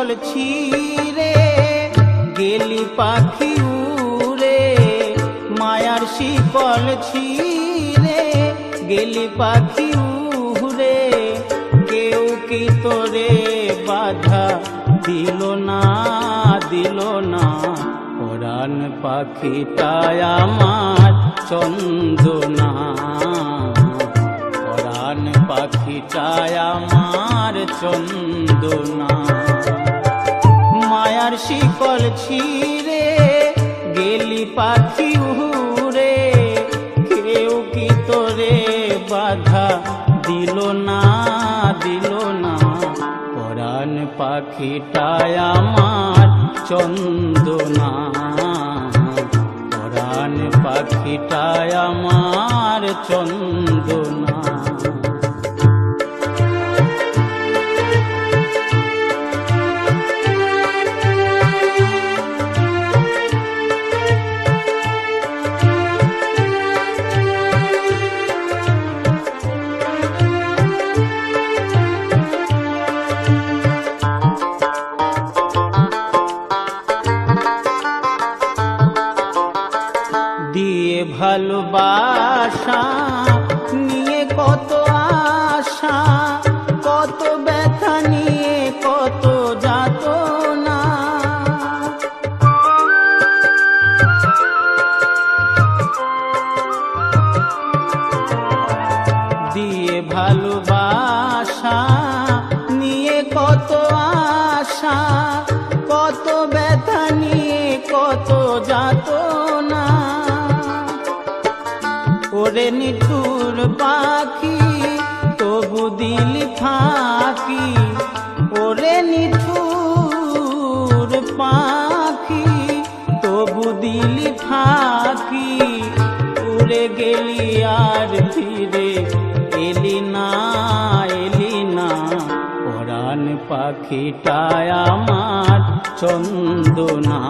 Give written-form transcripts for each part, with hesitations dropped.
শিকল ছিঁড়ে গেলি পাখি উড়ে, মায়ার শিকল ছিঁড়ে গেলি পাখি উড়ে, কেউ কি তোরে বাধা দিল না দিল না, পরাণ পাখিটায় আমার চন্দনা, পরাণ পাখিটায় আমার চন্দনা। মায়ার শিকল ছিঁড়ে গেলি পাখি উড়ে, কেউ কি তোরে বাধা দিল না দিল না, পরাণ পাখিটায় আমার চন্দনা, পরাণ পাখিটায় আমার চন্দনা। দিয়ে ভালোবাসা নিয়ে কত আশা, কত ব্যথা নিয়ে কত যাতনা, দিয়ে ভালোবাসা নিয়ে কত আশা, কত ব্যথা নিয়ে কত যাতনা। ওরে নিঠুর পাখি তবু দিলি ফাঁকি, ওরে নিঠুর পাখি তবু দিলি ফাঁকি, উড়ে গেলি আর ফিরে এলি না এলি না, পরাণ পাখিটায় আমার চন্দনা,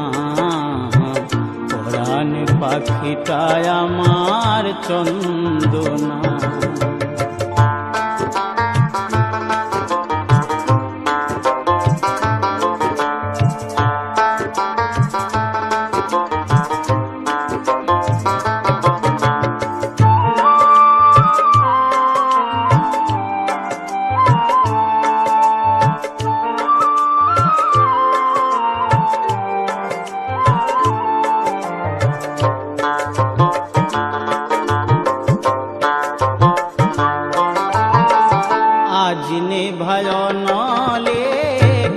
পরাণ পাখিটায় আমার চন্দনা। আজনে ভয়নলে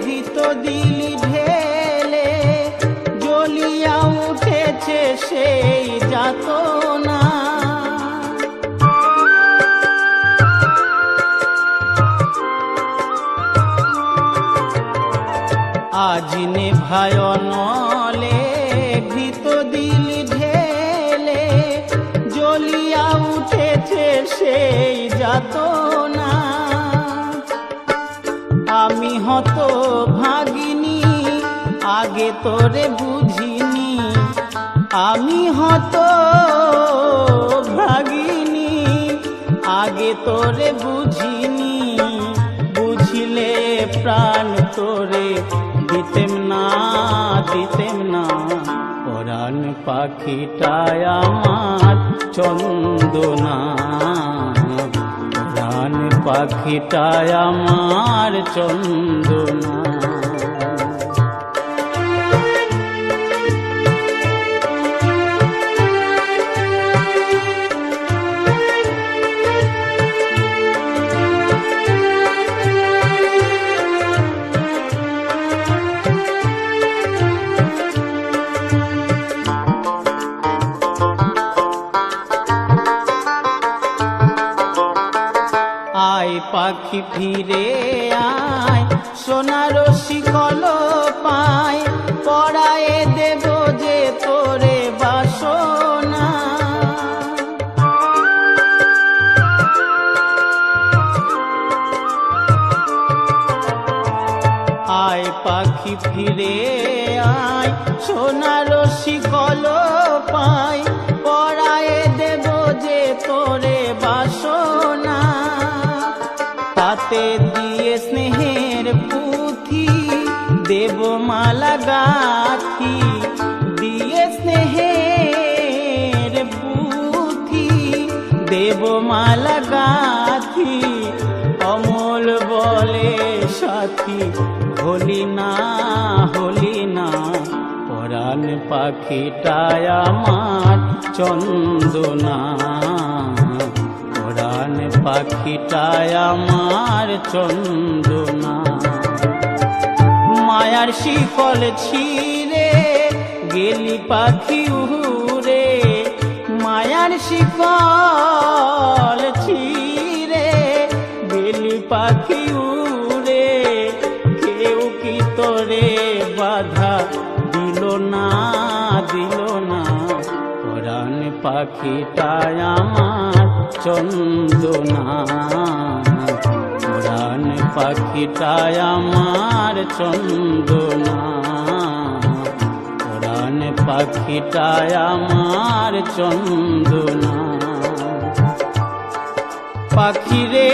ঘৃত দিলি ঢেলে, জ্বলিয়া উঠেছে সেই যাতনা, আজনে ভয়নলে ঘৃত দিলি ঢেলে, জ্বলিয়া উঠেছে সেই যাতনা। আমি হত ভাগিনী আগে তোরে বুঝিনি, আমি হত ভাগিনী আগে তোরে বুঝিনি, বুঝিলে প্রাণ তোরে দিতেম না দিতেম না, পরাণ পাখিটায় আমার চন্দনা, পরাণ পাখিটায় আমার চন্দনা। আয় পাখি ফিরে আয়, সোনার শিকল পায়, পরায়ে দেব যে তোরে বাসনা। আয় পাখি ফিরে আয়, সোনার শিকল পায়, পরায়ে দেব যে তোরে বাসনা। তাতে দিয়ে স্নেহের পুঁথি দেব মালা গাথি দিয়ে স্নেহের বুদ্ধি, দেব মালা গাথি অমল বলে সাথী, হলি না পরাণ পাখিটায় আমার চন্দনা, পরাণ পাখিটায় আমার চন্দনা। মায়ার শিকল ছিঁড়ে গেলি পাখি উড়ে, মায়ার শিকল ছিঁড়ে গেলি পাখি উড়ে, কেউ কি তোরে বাধা দিল না, পরাণ পাখিটায় আমার চন্দনা, পরাণ পাখিটায় আমার চন্দনা, পরাণ পাখিটায় আমার চন্দনা। পাখিরে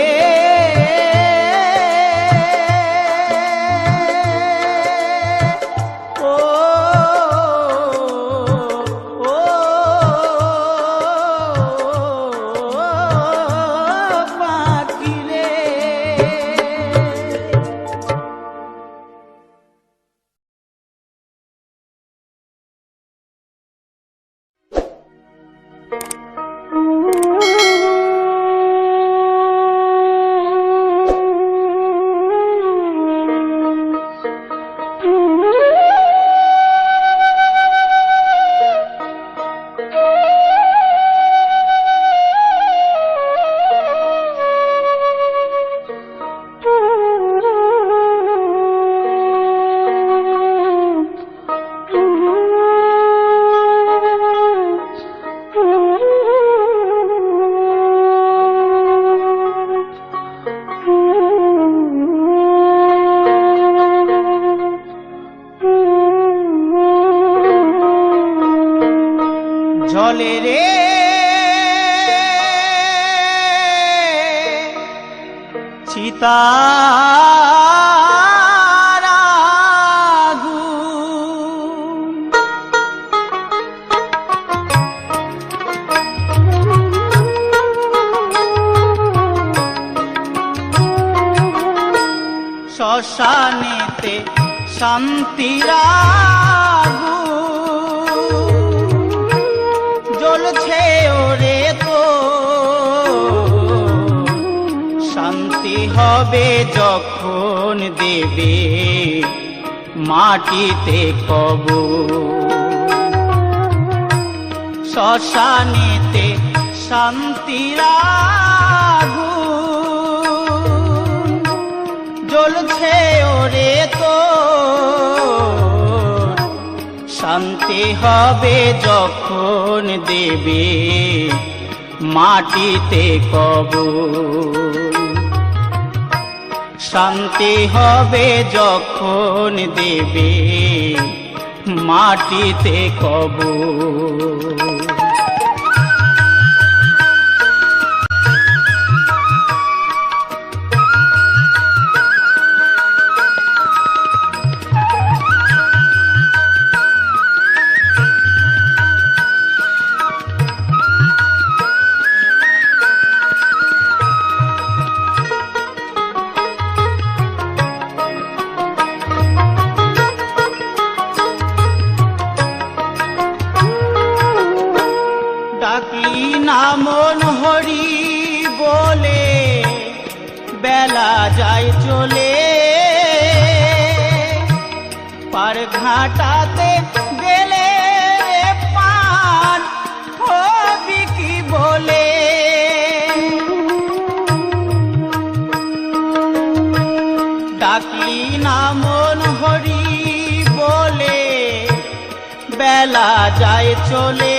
জলে রে চিতার আগুন, শ্মশানেতে শান্তির জ্বলছে ওরে তো, শান্তি হবে যখন দেবে মাটিতে কবর, শ্মশানেতে শান্তির আগুন জ্বলছে ওরে তো, শান্তি হবে যখন দেবে মাটিতে কবর, শান্তি হবে যখন দেবে মাটিতে কবর। ডাকলি না মন হরি বলে বেলা যায় চলে, পার ঘাটাতে গেলে পান হবি কি বলে, ডাকলি না মন হরি বলে বেলা যায় চলে,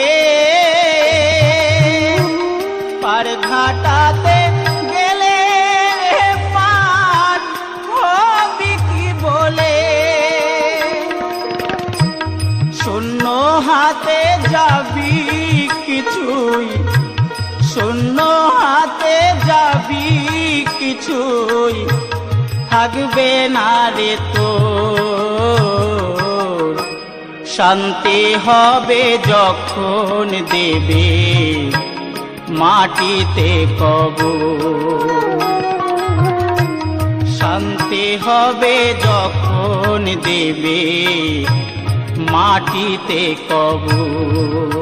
পার ঘাটাতে গেলে পান হবি কি বলে, শূন্য হাতে যাবি কিছুই, শূন্য হাতে যাবি কিছুই থাকবে না রে তো, শান্তি হবে যখন দেবে মাটিতে কবর। শান্তি হবে যখন দেবে মাটিতে কবর।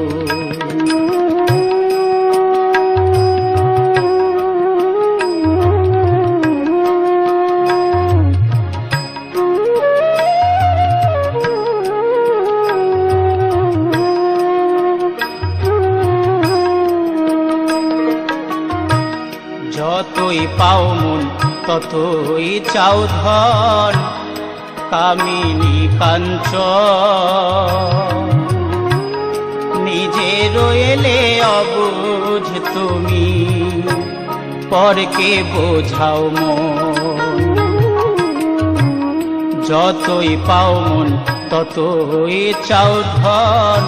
যতই পাও মন ততই চাও ধন, কামিনী কাঞ্চন নিজে রয়েলে অবুঝ তুমি, পরকে বোঝাও মন। যতই পাও মন ততই চাও ধন,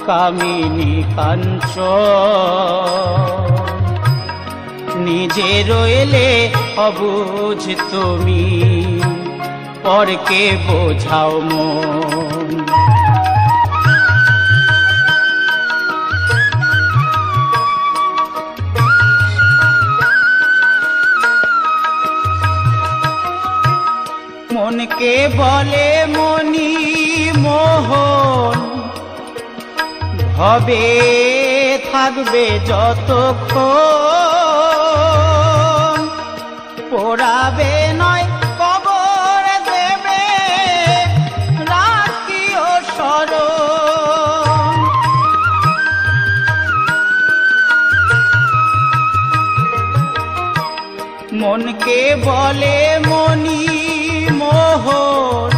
কামিনী কাঞ্চন নিজে রয়েলে অবুঝ তুমি, পরকে বোঝাও মন। মনকে বলে মনি মোহন, ভবে থাকবে যতক্ষণ, পোড়াবে নয় কবর দেবে রাখিও স্মরণ। মনকে বলে মনি মোহন,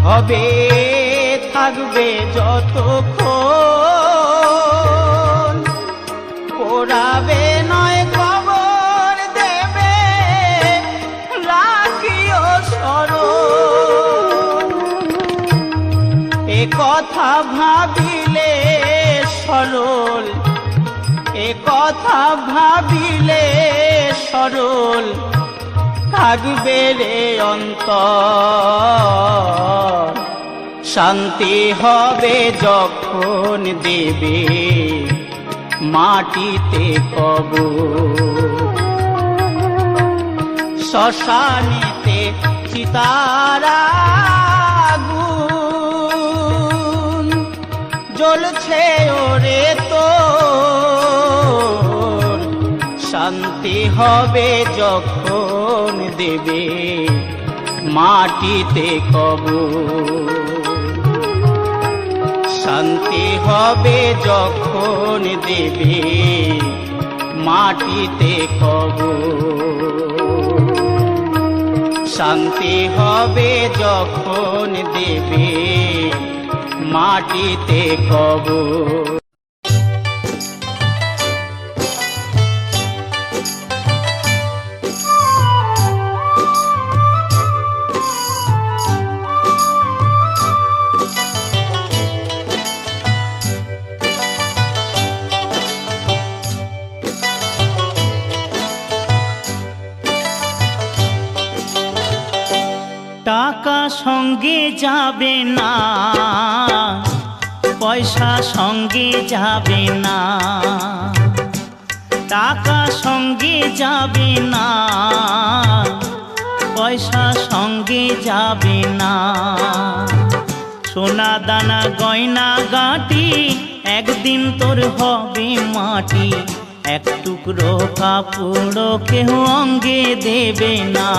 ভবে থাকবে যতক্ষণ, পোড়াবে নয় কবর দেবে রাখিও স্মরণ। এ কথা ভাবিলে সরল, এ কথা ভাবিলে সরল থাকবে রে অন্তর। শান্তি হবে যখন দেবে মাটিতে কবর। শ্মশানেতে চিতার আগুন জ্বলছে ওরে তোর, শান্তি হবে যখন দেবে মাটিতে কবর। শান্তি হবে যখন দেবে মাটিতে কবর। শান্তি হবে যখন দেবে মাটিতে কবর। টাকা সঙ্গে যাবে না, পয়সা সঙ্গে যাবে না, টাকা সঙ্গে যাবে না, পয়সা সঙ্গে যাবে না। সোনা দানা গয়না গাঁটি একদিন তোর হবে মাটি, এক টুকরো কাপড় কেহ অঙ্গে দেবে না।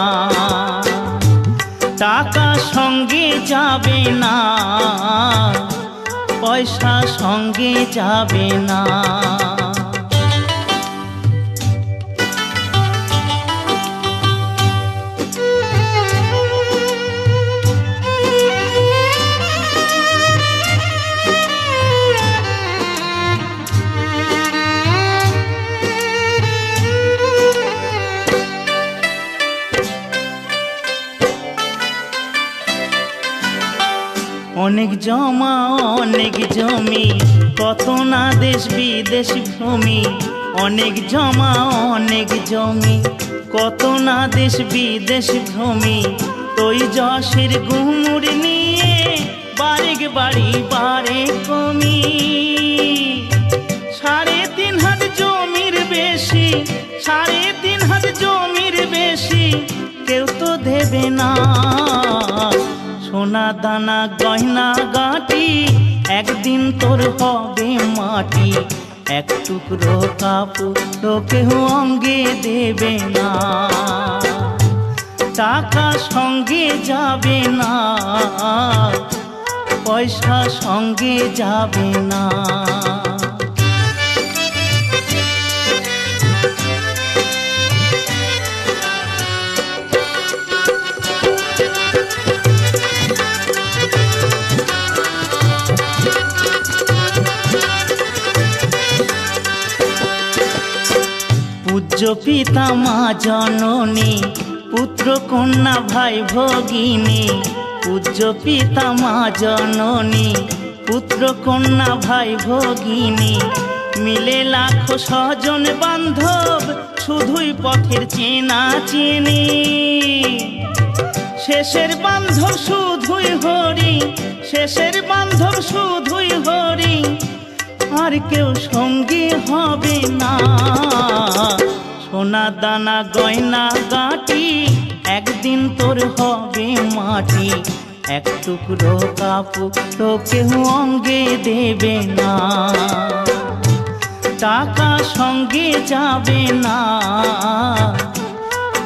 টাকা সঙ্গে যাবে না, পয়সা সঙ্গে যাবে না। অনেক জমা অনেক জমি, কত না দেশ বিদেশ ভূমি, অনেক জমা অনেক জমি, কত না দেশ বিদেশ ভ্রমি, তুই যশের গুমুর নিয়ে বারেক বাড়ি বারে কমি। 3.5 হাত জমির বেশি, 3.5 হাত জমির বেশি কেউ তো দেবে না। সোনা দানা গয়না গাটি একদিন তোর হবে মাটি, এক টুকরো কাপড় কেউ অঙ্গে দেবে না। টাকা সঙ্গে যাবে না, পয়সা সঙ্গে যাবে না। পূজ্য পিতা মা জননী, পুত্র কন্যা ভাই ভগিনী, পূজ্য পিতা মা জননী, পুত্র কন্যা ভাই ভগিনী, মিলে লাখো স্বজন বান্ধব, শুধুই পথের চেনা চেনি। শেষের বান্ধব শুধুই হরি, শেষের বান্ধব শুধুই হরি, আর কেউ সঙ্গী হবে না। সোনা দানা গয়না গাটি একদিন তোর হবে মাটি, এক টুকরো কাপড় কেউ অঙ্গে দেবে না। টাকা সঙ্গে যাবে না,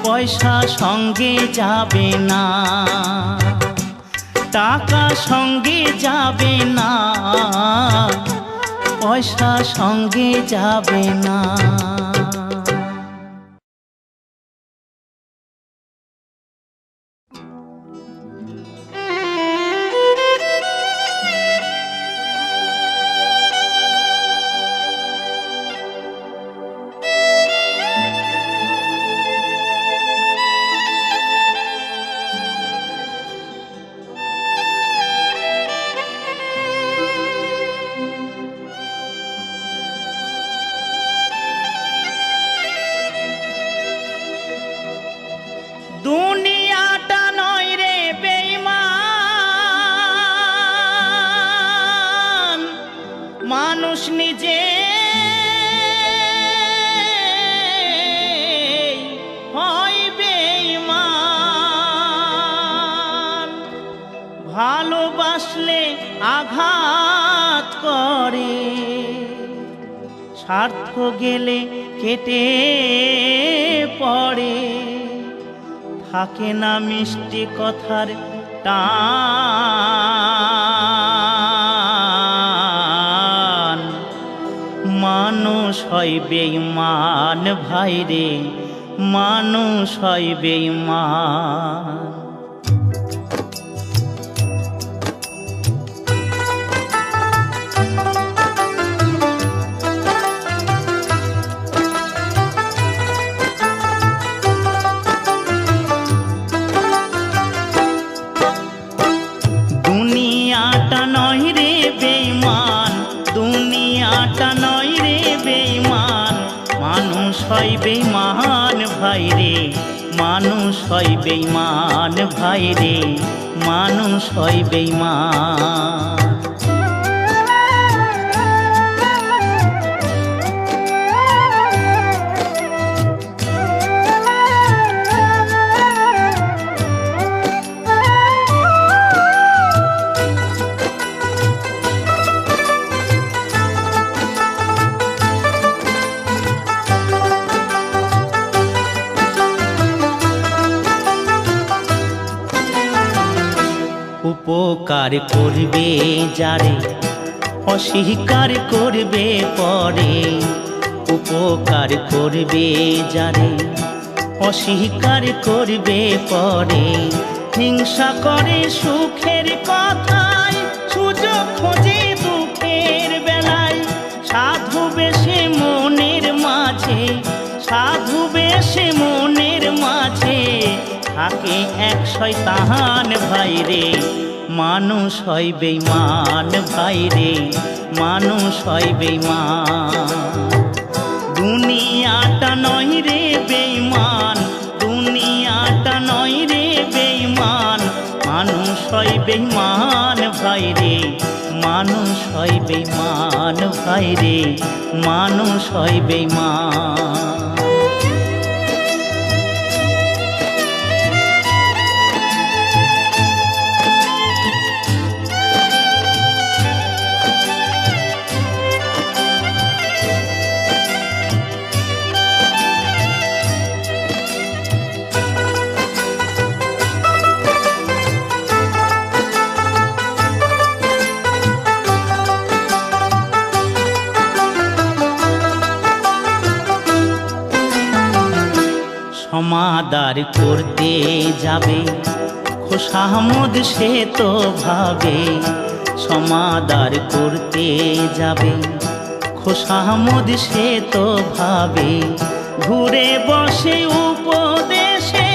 পয়সা সঙ্গে যাবে না। টাকা সঙ্গে যাবে না, পয়সা সঙ্গে যাবে না। দুনিয়াটা নয় রে বেঈমান, মানুষ নিজে হয় বেঈমান। ভালোবাসলে আঘাত করে, স্বার্থ গেলে কেটে পড়ে, থাকে না মিষ্টি কথার টান। মানুষ হয় বেঈমান ভাইরে, মানুষ হয় বেঈমান। দুনিয়াটা নয় রে বেঈমান, দুনিয়াটা নয় রে বেঈমান, মানুষ হয় বেঈমান ভাইরে, মানুষ হয় বেঈমান ভাইরে, মানুষ হয় বেঈমান। উপকার করবে যারে, অস্বীকার করবে পরে। উপকার করবে যারে, অস্বীকার করবে পরে। হিংসা করে সুখের কথায়, সুযোগ খোঁজে দুঃখের বেলায়। সাধু বেশে মনের মাঝে, সাধু বেশে মনের মাঝে, থাকে এক শয়তান ভাইরে, মানুষ হয় বেঈমান ভাইরে, মানুষ হয় বেঈমান। দুনিয়াটা নয় রে বেঈমান, দুনিয়াটা নয় রে বেঈমান, মানুষ হয় বেঈমান ভাই রে, মানুষ হয় বেঈমান ভাই রে, মানুষ হয় বেঈমান। সমাদার করতে যাবে খোশামদ সে তো ভাবে, সমাদার করতে যাবে খোশামদ সে তো ভাবে, ঘুরে বসে উপদেশে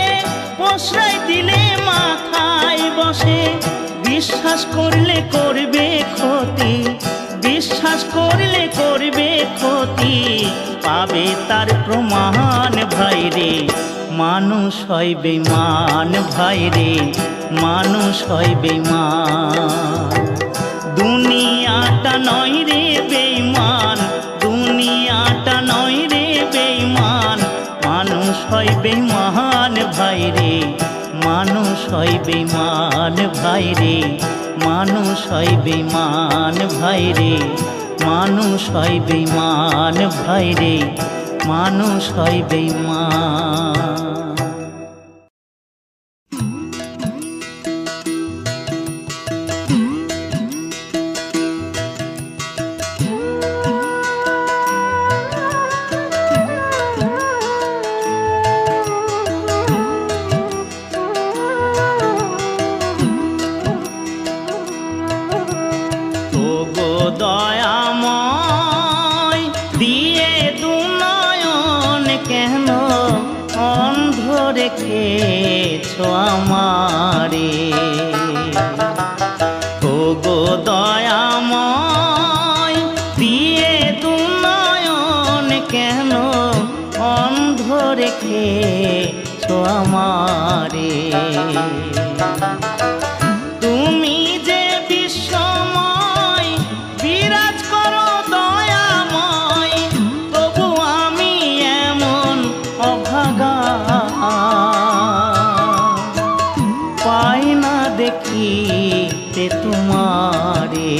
প্রশ্রয় দিলে মাথায় বসে, বিশ্বাস করলে করবে ক্ষতি, বিশ্বাস করলে করবে ক্ষতি, পাবে তার প্রমাণ ভাই রে, মানুষ হয় বেঈমান ভাই রে, মানুষ হয় বেঈমান। দুনিয়াটা নয় রে বেঈমান, দুনিয়াটা নয় রে বেঈমান, মানুষ হয় বেঈমান ভাই রে, মানুষ হয় বেঈমান ভাই রে, মানুষ হয় বেঈমান ভাই রে, মানুষ হয় বেঈমান ভাই রে, মানুষ হয় বেঈমান। ওগো দয়াময় দিয়ে দুনয়ন কেন অন্ধ রেখেছ আমারে, ওগো দয়াময় দিয়ে দুনয়ন কেন অন্ধ রেখেছ আমারে, তুমি যে বিশ্বময় বিরাজ করো দয়াময়, তবু আমি এমন অভাগা পাই না দেখিতে তোমারে,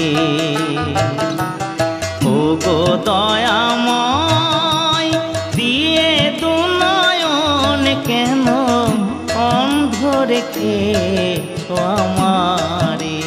ওগো দয়াময় দিয়ে দুনয়ন কেন অন্ধ রেখেছ আমারে।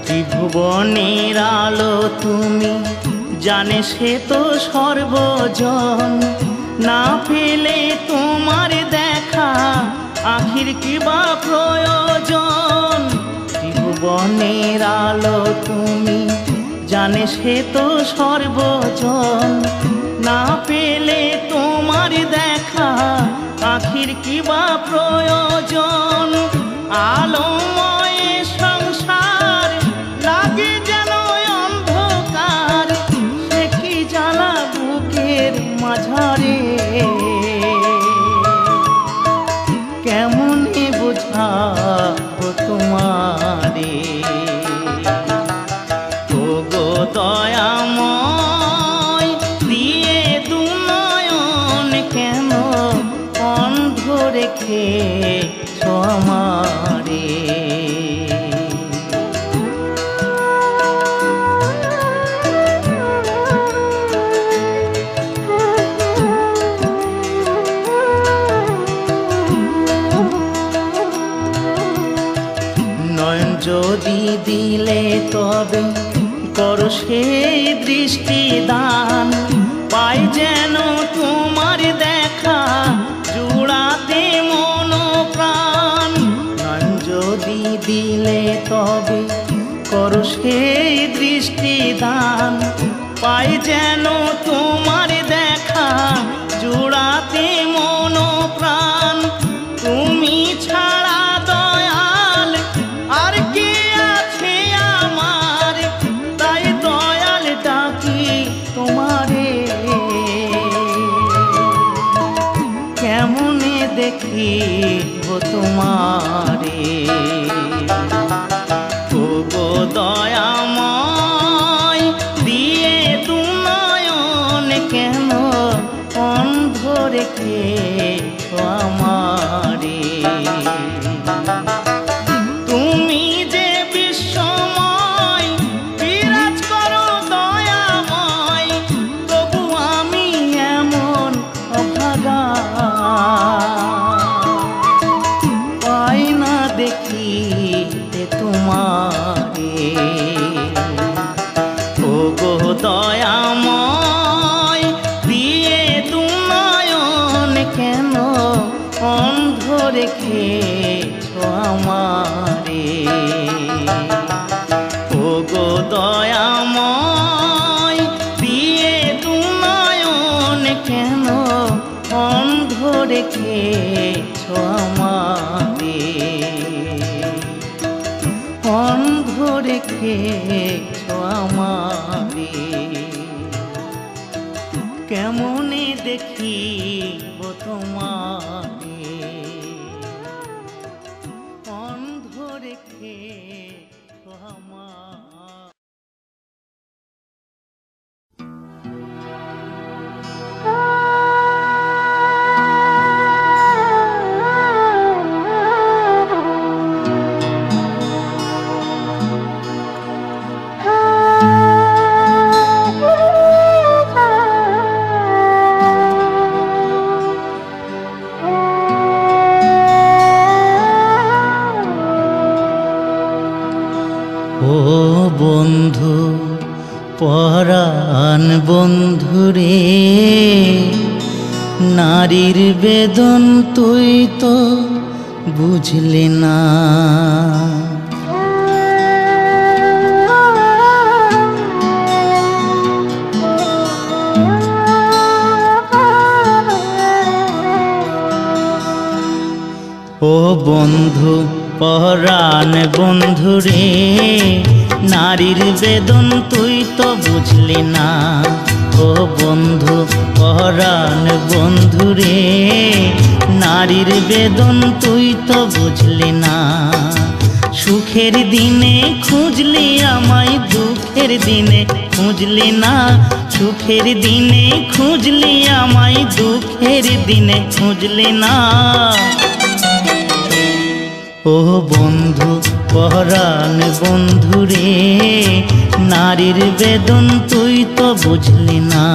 ত্রিভুবনের আলো তুমি, জানে সে তো সর্বজন, না পেলে তোমার দেখা আখির কিবা প্রয়োজন। ত্রিভুবনের আলো তুমি, জানে সে তো সর্বজন, না পেলে তোমার দেখা আখির কিবা প্রয়োজন। আলোময় সংসার লাগে যেন অন্ধকার, সে কি জ্বালা বুকের মাঝারে, কেমনে বোঝাবো তোমারে, ওগো দয়াময় দিয়ে দুনয়ন কেন অন্ধ রেখেছ আমারে। নয়ন যদি দিলে তবে করো সেই দৃষ্টি দান, পাই যেন তোমার দেখা জুড়াতে মন প্রাণ। নয়ন যদি দিলে তবে করো সেই দৃষ্টি দান, পাই যেন তোমার দেখা দেখিব তোমারে। ও গো দয়াময় দিয়ে দু নয়ন কেন অন্ধ রেখেছ আমারে। তুমি যে বিশ্বময় বিরাজ করো দয়াময়, তবু আমি এমন অভাগা পাই না দেখিতে তোমারে। ও গো দয়াময় দিয়ে দু নয়ন কেন অন্ধ রেখেছ আমারে। ও গো দয়াময় দিয়ে দু নয়ন কেন অন্ধ রেখেছ আমারে। অন্ধ রেখেছ আমারে। কেমনে দেখিব তোমারে, অন্ধ রেখেছ আমারে। ও বন্ধু পরাণ বন্ধুরে, নারীর বেদন তুই তো বুঝলি না। ও বন্ধু পরাণ বন্ধুরে, নারীর বেদন তুই তো বুঝলি না। ও বন্ধু পরাণ বন্ধুরে, নারীর বেদন তুই তো বুঝলি না। সুখের দিনে খুঁজলি আমায়, দুঃখের দিনে খুঁজলি না। সুখের দিনে খুঁজলি আমায়, দুঃখের দিনে খুঁজলি না। ও বন্ধু পরাণ বন্ধুরে, নারীর বেদন তুই তো বুঝলি না।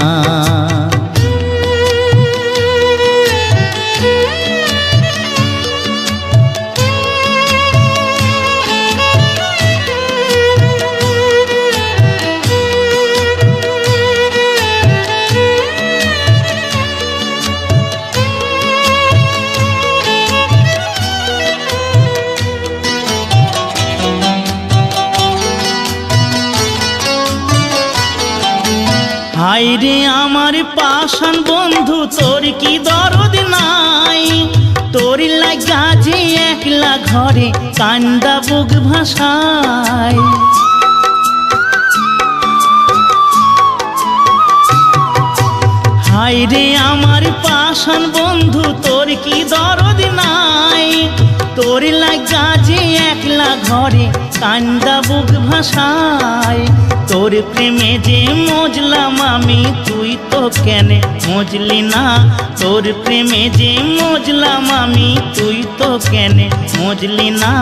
হায়রে আমার পাষাণ বন্ধু, তোর কি দরদ নাই? তোর লাগা যে একলা ঘরে কান্দা বুক ভাষায়। হায়রে আমার পাষাণ বন্ধু, তোর কি দরদ নাই? তোর লাগা যে একলা ঘরে কান্দা বুক ভাষায়। তোর প্রেমে যে মজলাম আমি, তুই তো কেনে মজলি না। তোর প্রেমে যে মজলাম আমি, তুই তো কেনে মজলি না।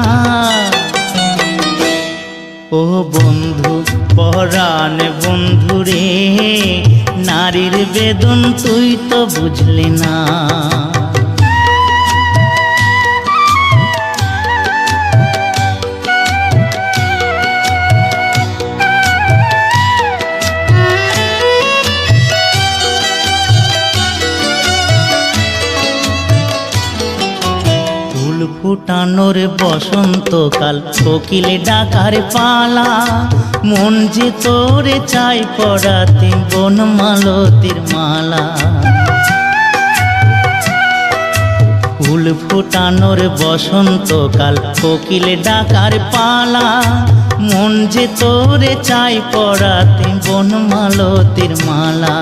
ও বন্ধু পরাণ বন্ধুরে, নারীর বেদন তুই তো বুঝলি না। ফুটানোর বসন্তকাল, কোকিলে ডাকার পালা। মন যে তোরে চাই পড়াতে বনমালতির মালা। ফুল ফুটানোর বসন্তকাল, কোকিলে ডাকার পালা। মন যে তোরে চাই পড়াতে বনমালতির মালা।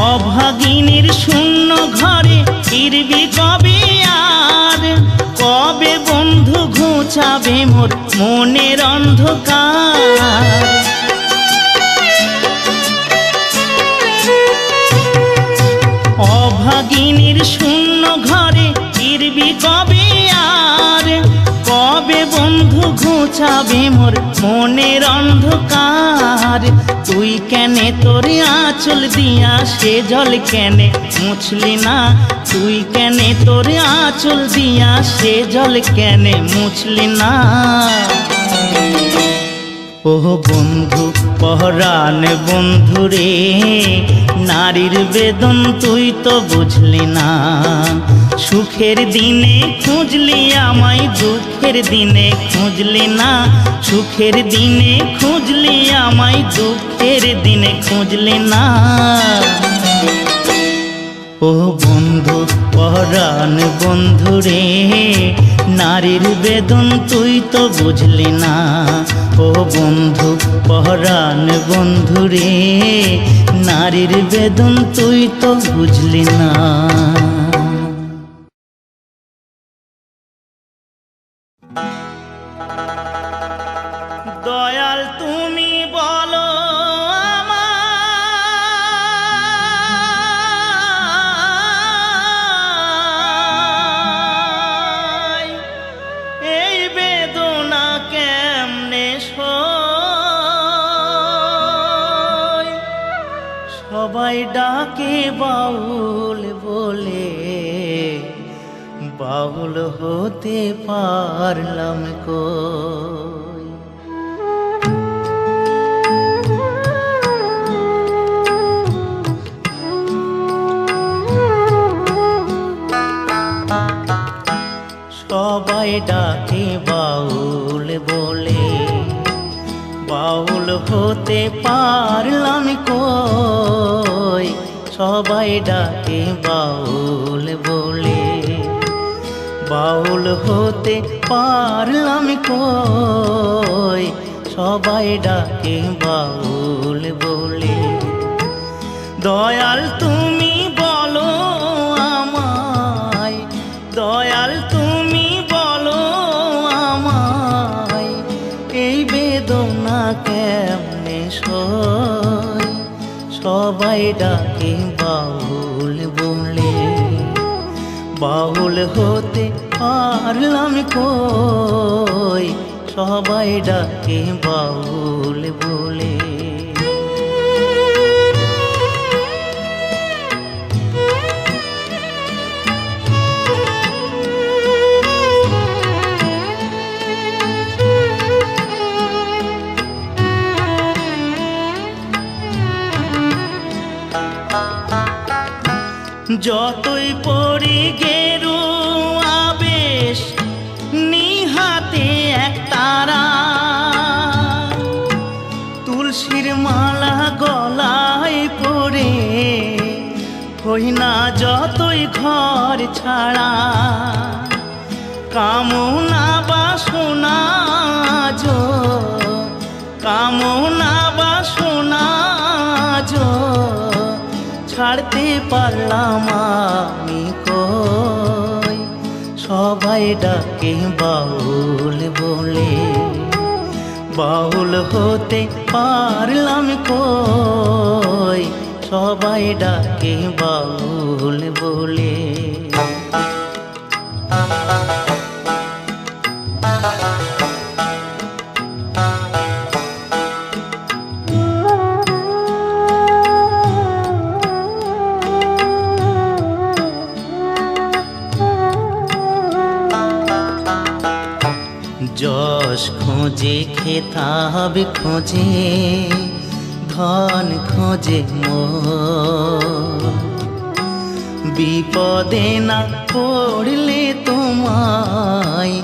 অভাগিনীর শূন্য ঘরে ফিরবি কবে আর, কবে বন্ধু ঘুচাবে মোর মনের অন্ধকার। অভাগিনীর শূন্য ঘরে ফিরবি কবে আর, কবে বন্ধু ঘুচাবে মোর মনের অন্ধকার। তুই কেনে তোর আঁচল দিয়া সে জল কেনে মুছলি না, তুই কেনে তোর আঁচল দিয়া সে জল কেনে মুছলি না। ও বন্ধু পহরান বন্ধু রে, নারীর বেদন তুই তো বুঝলি না। সুখের দিনে খুঁজলি আমায়, দুঃখের দিনে খুঁজলি না। সুখের দিনে খুঁজলি আমায়, দুঃখের দিনে খুঁজলি না। ও বন্ধু পহরান বন্ধু রে, নারীর বেদন তুই তো বুঝলি না। ও বন্ধু পহরান বন্ধু রে, নারীর বেদন তুই তো বুঝলি না। দয়াল তুমি বলো আমায়, এই বেদনা কেমনে সই। সবাই ডাকে বাউল বলে, বাউল হতে পারলাম কই। সবাই ডাকে বাউল বলে, বাউল হতে পারলাম কই। সবাই ডাকে বাউল বলে, বাউল হতে পারলাম কই। সবাই ডাকে বাউল বলে। দয়াল তুমি বলো আমায়, দয়াল তুমি বলো আমায়, এই বেদনা কেমনে সই। সবাই ডাকে বাউল বলে, বাউল হতে পারলাম কই। সবাই ডাকে বাউল বলে। যতই পড়ি গেরু আবেশ, নিহাতে এক তারা, তুলসীর মালা গলায় পড়ে, হই না যতই ঘর ছাড়া। কামনা বাসনা যো, কামনা বাসনা যো, ছাড়তে পারলাম আমি কই। সবাই ডাকে বাউল বলে, বাউল হতে পারলাম কই। সবাই ডাকে বাউল বলে। যশ খোঁজে খেতাব খোঁজে, ধন খোঁজে মোর, বিপদে না পড়লে তোমায়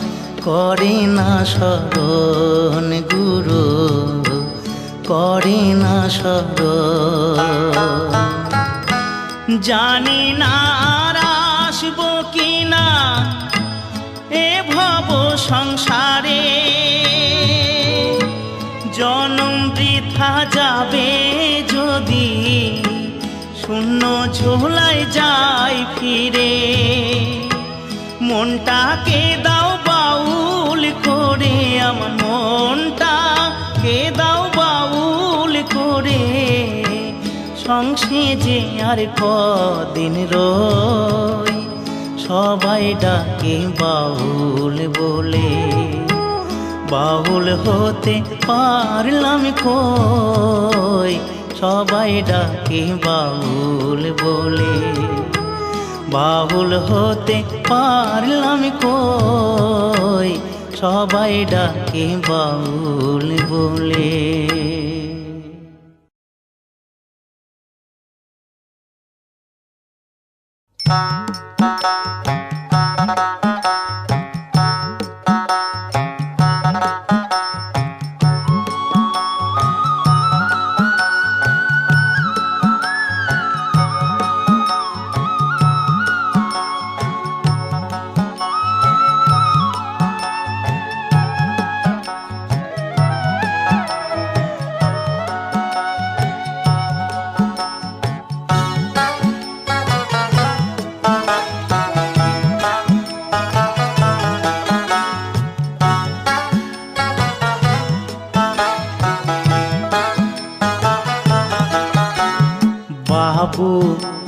করে না শরণ গুরু, করে না শরণ। জানি না আর আসবো কিনা এ ভব সংসারে, জনম বৃথা যাবে যদি শূন্য ঝোলায় যায় ফিরে। মনটাকে দাও বাউল করে, আমার মনটাকে দাও বাউল করে। সংসেজে আর কদিন রই, সবাই ডাকে বাউল বলে। বাউল হতে পারলাম কই, সবাই ডাকে বাউল বলে। বাউল হতে পারলাম কই, সবাই ডাকে বাউল বলে। বাবু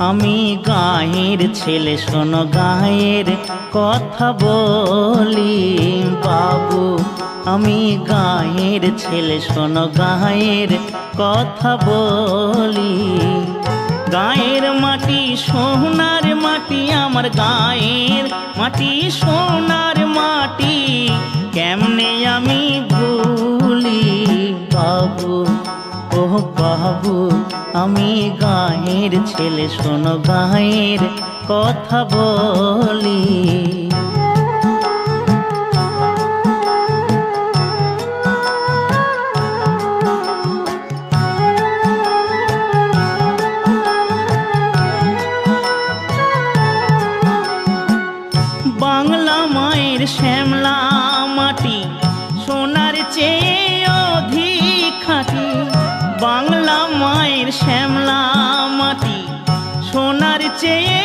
আমি গাঁয়ের ছেলে, শোনো গাঁয়ের কথা বলি। বাবু আমি গাঁয়ের ছেলে, শোনো গাঁয়ের কথা বলি। গাঁয়ের মাটি সোনার মাটি, আমার গাঁয়ের মাটি সোনার মাটি, কেমনে আমি ভুলি। বাবু ও বাবু আমি গাঁয়ের ছেলে, শোনো গাঁয়ের কথা বলি। বাংলা মায়ের শ্যামলা মাটি, সোনার চেয়ে অধিক খাঁটি। বাংলা মায়ের শ্যামলা মাটি, সোনার চেয়ে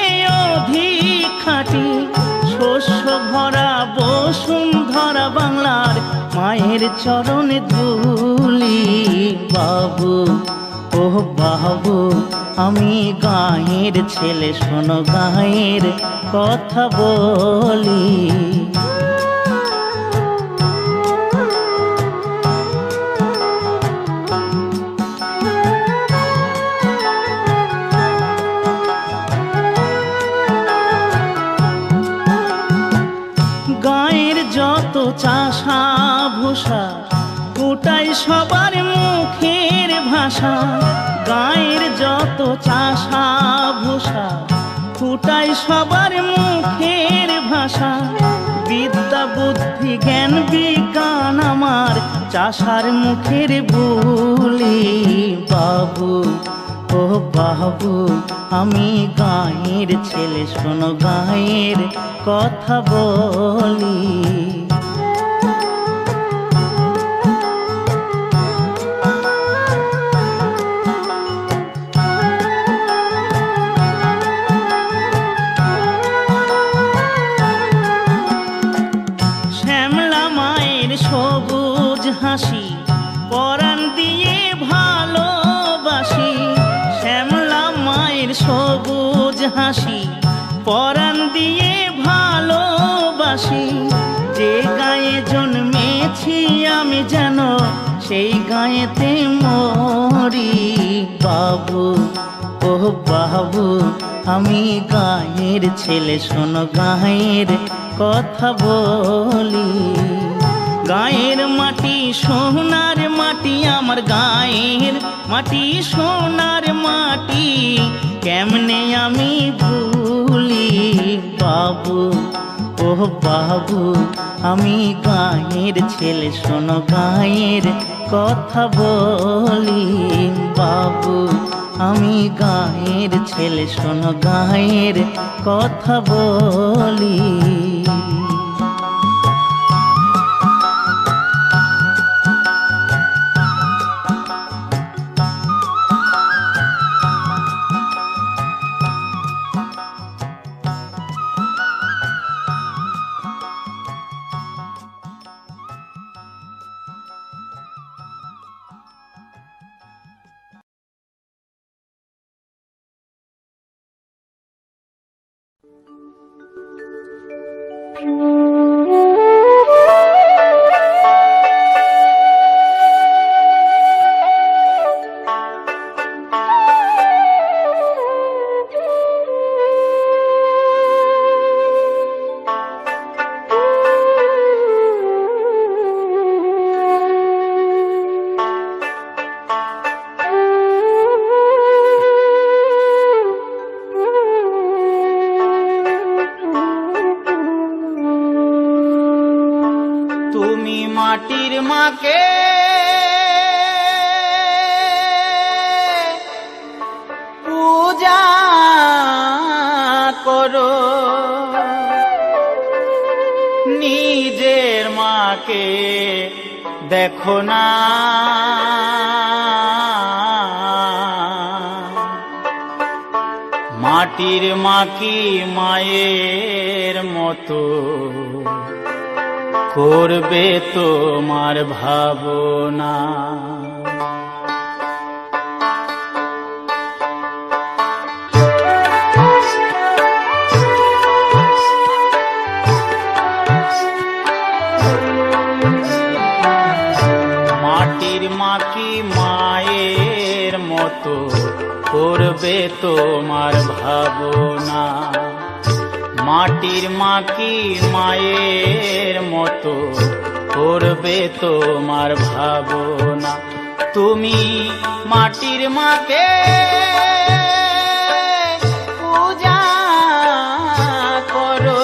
অধিক খাঁটি। শস্য ভরা বসুন্ধরা বাংলার মায়ের চরণে ধুলি। বাবু ও বাবু আমি গাঁয়ের ছেলে, শোনো গাঁয়ের কথা বলি। গাঁয়ের যত চাষা ভূষা, ওটাই সবার মুখের ভাষা। গাঁয়ের যত চাষা ভূষা, ওটাই সবার মুখের ভাষা। বিদ্যা বুদ্ধি জ্ঞান বিজ্ঞান আমার চাষার মুখের বুলি। বাবু ও বাবু আমি গাঁয়ের ছেলে, শোনো গাঁয়ের কথা বলি। শ্যামলা মায়ের সবুজ হাসি, পরাণ দিয়ে ভালোবাসি। শ্যামলা মায়ের সবুজ হাসি, পরাণ দিয়ে ভালোবাসি। যে গায়ে জন্মেছি আমি যেন সেই গায়েতে মরি। বাবু ও বাবু আমি গাঁয়ের ছেলে, শোনো গাঁয়ের কথা বলি। গাঁয়ের মাটি সোনার মাটি, আমার গাঁয়ের মাটি সোনার মাটি, কেমনে আমি ভুলি। বাবু ও বাবু আমি গাঁয়ের ছেলে, শোনো গাঁয়ের কথা বলি। বাবু আমি গাঁয়ের ছেলে, শোনো গাঁয়ের কথা বলি। তুমি মাটির মাকে পূজা করো, নিজের মাকে দেখো না। মাটির মা কি মায়ের মতো করবে তোমার ভাবনা। মাটির মা কি মায়ের মতো করবে তোমার ভাবনা। মাটির মা কি মায়ের মতো করবে তোমার ভাবনা। তুমি মাটির মাকে পূজা করো,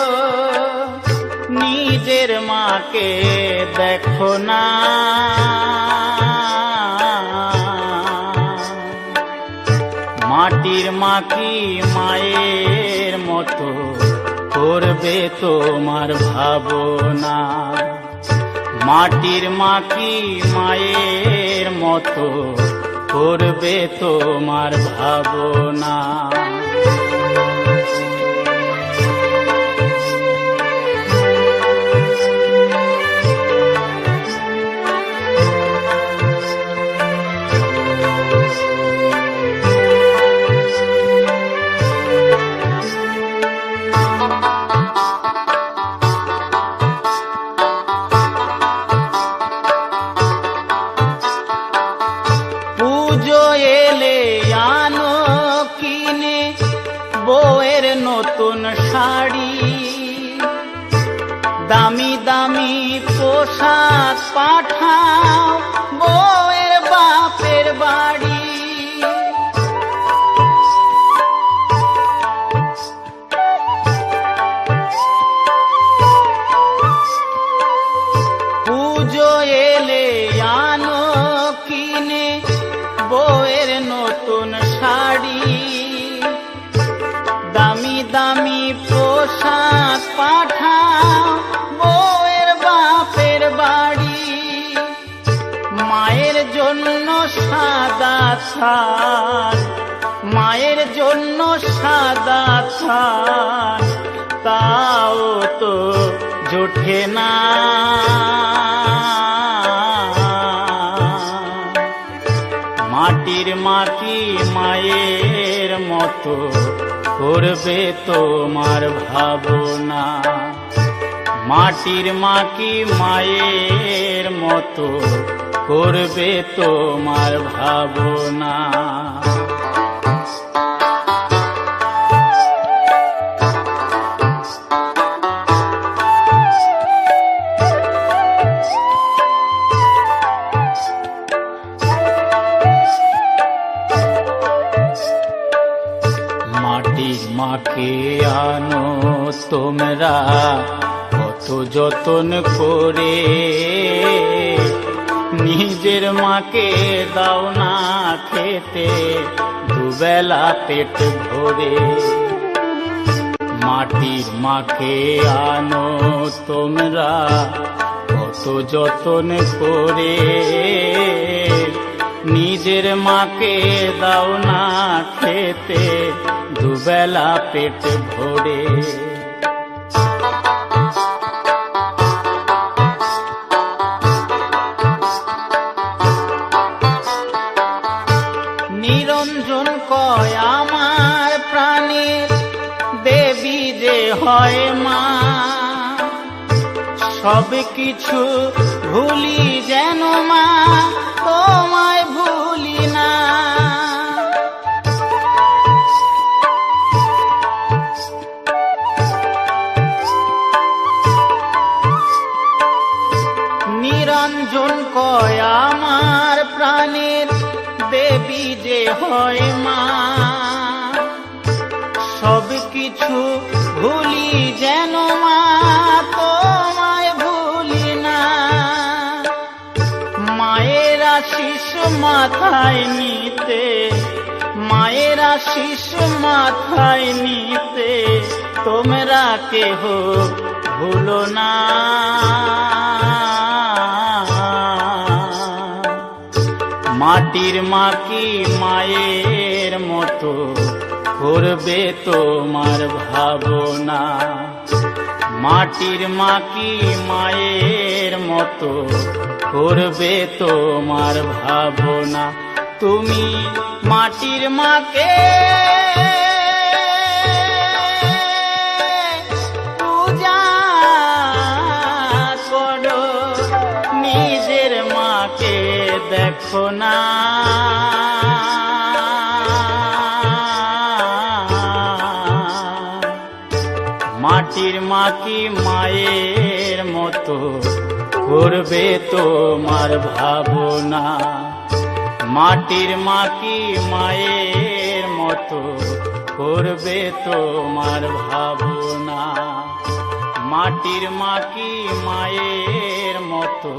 নিজের মাকে দেখো না। মাটির মা কি মায়ের মতো করবে তোমার ভাবনা। মাটির মা কি মায়ের মতো করবে তোমার ভাবনা। পুজো এলে আনো কিনে বউয়ের নতুন শাড়ি, দামি দামি পোশাক পাঠাও বউয়ের বাপের বাড়ি। পুজো এলে আনো কিনে বউয়ের নতুন শাড়ি, দামি দামি পোশাক পাঠাও বউয়ের বাপের বাড়ি। মায়ের জন্য সাদা থান, মায়ের জন্য সাদা থান, তাও তো জোটে না। মাটির মা কি মায়ের মতো করবে তোমার ভাবনা। মাটির মা কি মায়ের মতো করবে তোমার ভাবনা। মাটির মাকে আনো তোমরা কত যতন করে, নিজের মাকে দাও না খেতে দুবেলা পেট ভরে। মাটির মাকে আনো তোমরা কত যতন করে, নিজের মাকে দাও না খেতে দুবেলা পেট ভরে। নিরঞ্জন কয় আমার প্রাণের দেবী যে হয় মা, সব কিছু ভুলি যেন মা তোমায় ভুলি না। নিরঞ্জন কয় আমার প্রাণের দেবী যে হয় মা, সব কিছু ভুলি যেন মা তোমায় ভুলি না। মায়ের আশিস মাথায় নিতে, মায়ের আশিস মাথায় নিতে তোমরা কেহ ভুলো না। মাটির মা কি মায়ের মতো করবে তোমার ভাবনা, মাটির মা কি মায়ের মতো করবে তোমার ভাবনা। তুমি মাটির মাকে পূজা করো, নিজের মাকে দেখো না। মাটির মা কি মায়ের মতো করবে তোমার ভাবনা, মাটির মা কি মায়ের মতো করবে তোমার ভাবনা। মাটির মা কি মায়ের মতো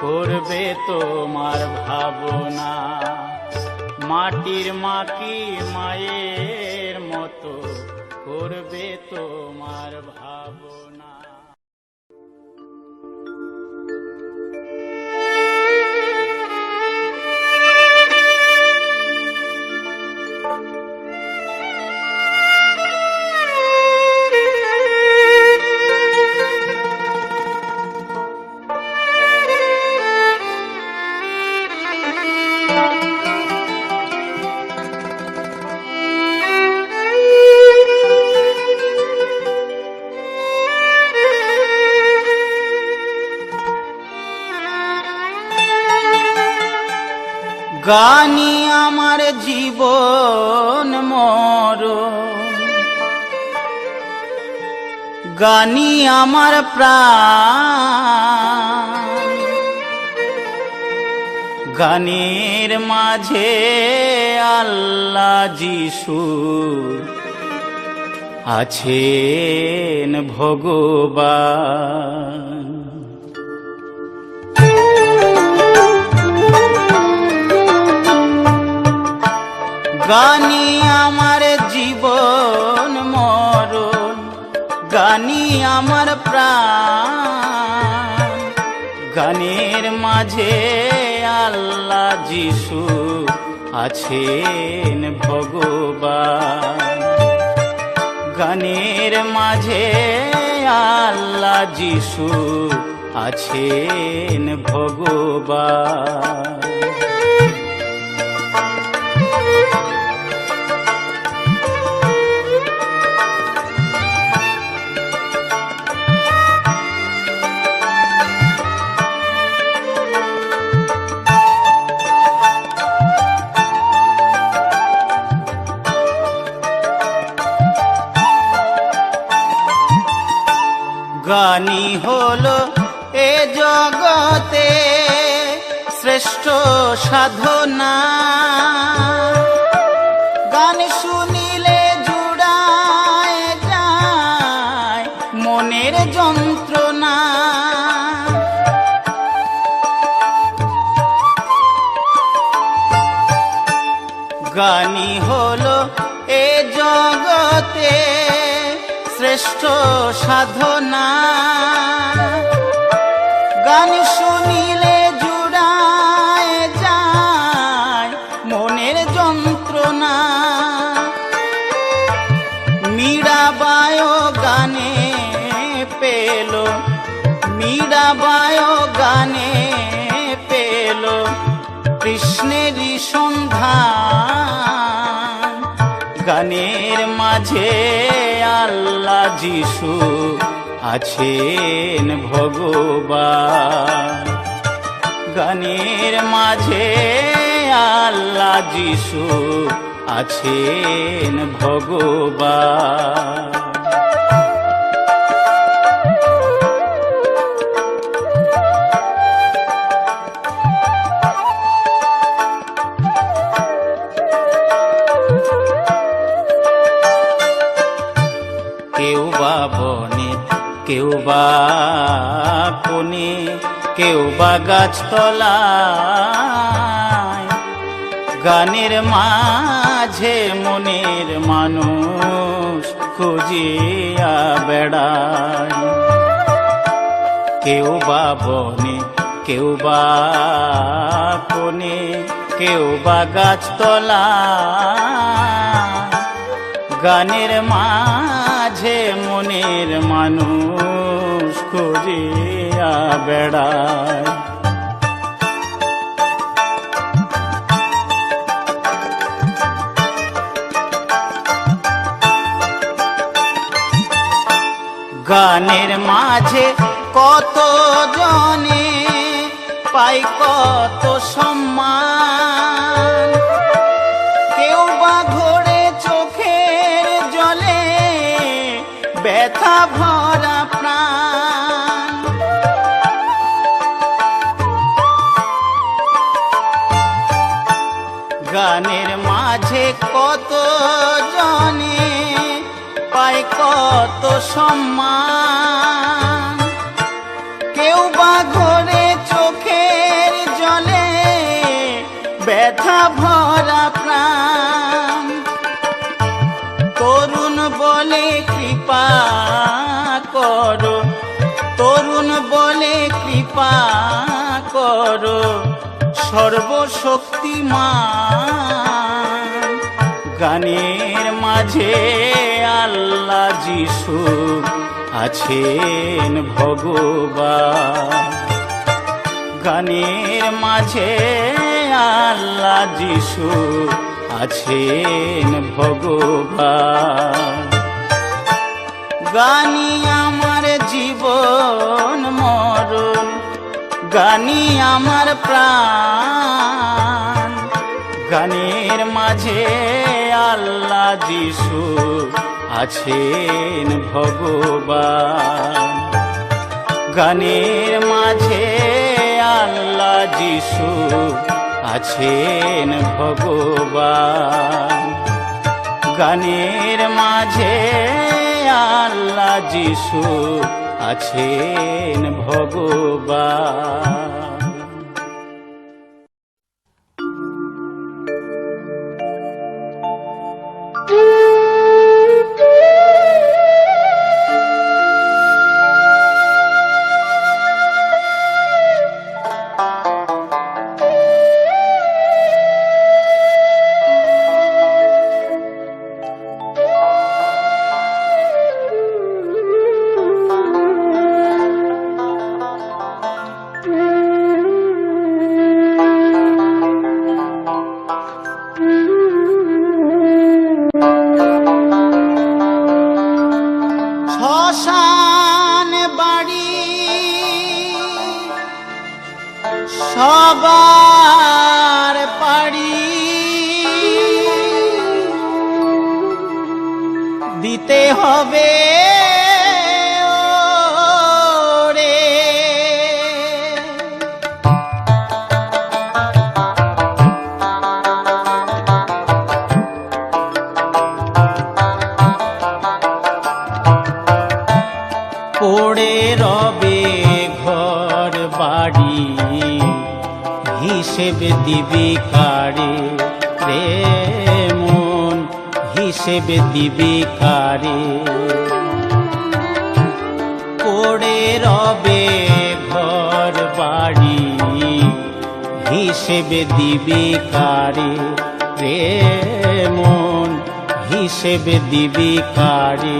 করবে তোমার ভাবনা, মাটির মা কি মায়ের মতো করবে তোমার ভাবনা। গানি আমার জীবন মরণ, গানি আমার প্রাণ, গানের মাঝে আল্লাহ যিশু আছেন ভগবান। গানি আমার জীবন মরণ, গানি আমার প্রাণ, গানের মাঝে আল্লাহ যিশু আছেন ভগবান। গানের মাঝে আল্লাহ যিশু আছেন ভগবান। গানি হলো এ জগতে শ্রেষ্ঠ সাধনা, গান শুনিলে জুড়ায় যায় মনের যন্ত্রণা। গানি হলো এ জগতে শ্রেষ্ঠ সাধনা, গান শুনিলে জুড়ায় যায় মনের যন্ত্রণা। মীরাবাই গানে পেল, মীরাবাই গানে পেল কৃষ্ণেরই সন্ধান। গানের মাঝে আল্লাহ যিশু আছেন ভগবান। গানের মাঝে আল্লাহ যিশু আছেন ভগবান। কেউ বা বনে, কেউ বা কোণে, কেউ বা গাছতলায়, গানের মাঝে মনের মানুষ খুঁজিয়া বেড়ায়। কেউ বা বনে, কেউ বা কোণে, কেউ বা গাছতলায়, গানের মাঝে মনের মানুষ খুঁজিয়া বেড়ায়। গানের মাঝে কত জনে পাই কত সম্মান, কেউ বা ঘোরে চোখের জলে ব্যথা ভরা প্রাণ। গানের মাঝে কত জনে পায় কত সম্মান, কেউ বা ঘোরে চোখের জলে ব্যথা ভরা প্রাণ। তরুণ বলে কৃপা করো, তরুণ বলে কৃপা করো সর্বশক্তিমান। গানের মাঝে আল্লাহ যিশু আছেন ভগবান। গানের মাঝে আল্লাহ যিশু আছেন ভগবান। গানি আমার জীবন মরণ, গানি আমার প্রাণ। গানের মাঝে আল্লাহ যিশু আছেন ভগবান। গানের মাঝে আল্লাহ যিশু আছেন ভগবান। গানের মাঝে আল্লাহ যিশু আছেন ভগবান। শ্মশান বাড়ি সবার পাড়ি, দিতে হবে ওরে। পড়ে রবে ঘর বাড়ি, হিসেব দিবি কারে রে মন, হিসেব দিবি কারে। পড়ে রবে ঘর বাড়ি, হিসেব দিবি কারে রে মন, হিসেব দিবি কারে।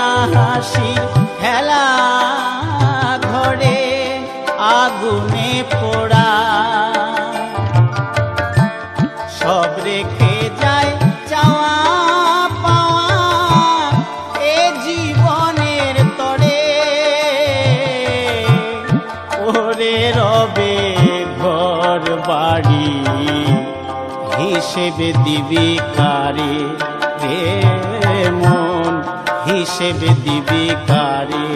কান্না হাসি খেলা ঘরে আগুনে পোড়া সব রেখে যায় চাওয়া পাওয়া এ জীবনের তরে ওরে রবে ঘর বাড়ি হিসেবে দিবি কারে রে মন হিসেবে দিবি কারে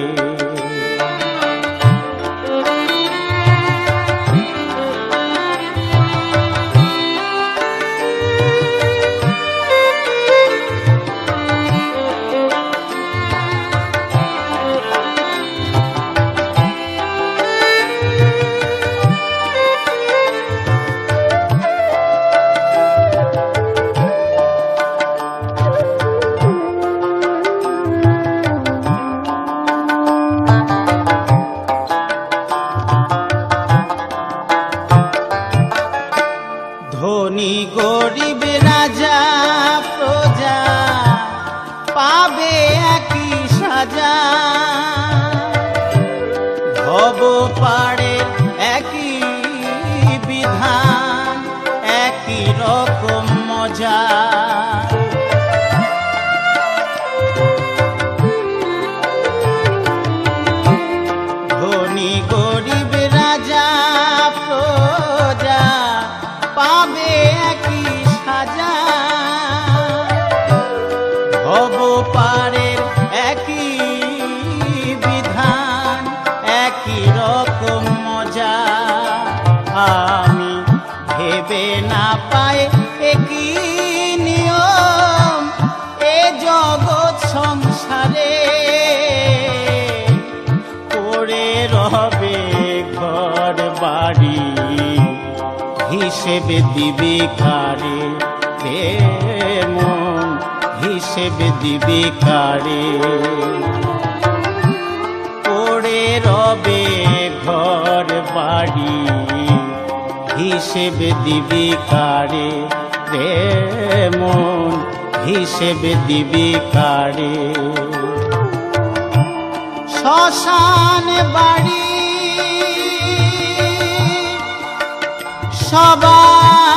ধনী গরিব রাজা প্রজা পাবে একই সাজা ভব পাড়ে একই বিধান একই রকম মজা ধনী গরিব রাজা প্রজা পাবে একই সাজা ভব পারের একই বিধান একই রকম মজা আমি ভেবে না পাই একই নিয়ম এ জগৎ সংসারে পড়ে রবে ঘর বাড়ি হিসেবে দিবি কারে রে মন হিসেবে দিবি কারে পড়ে রবে ঘর বাড়ি হিসেবে দিবি কারে রে মন হিসেবে দিবি কারে শ্মশান বাড়ি সবাই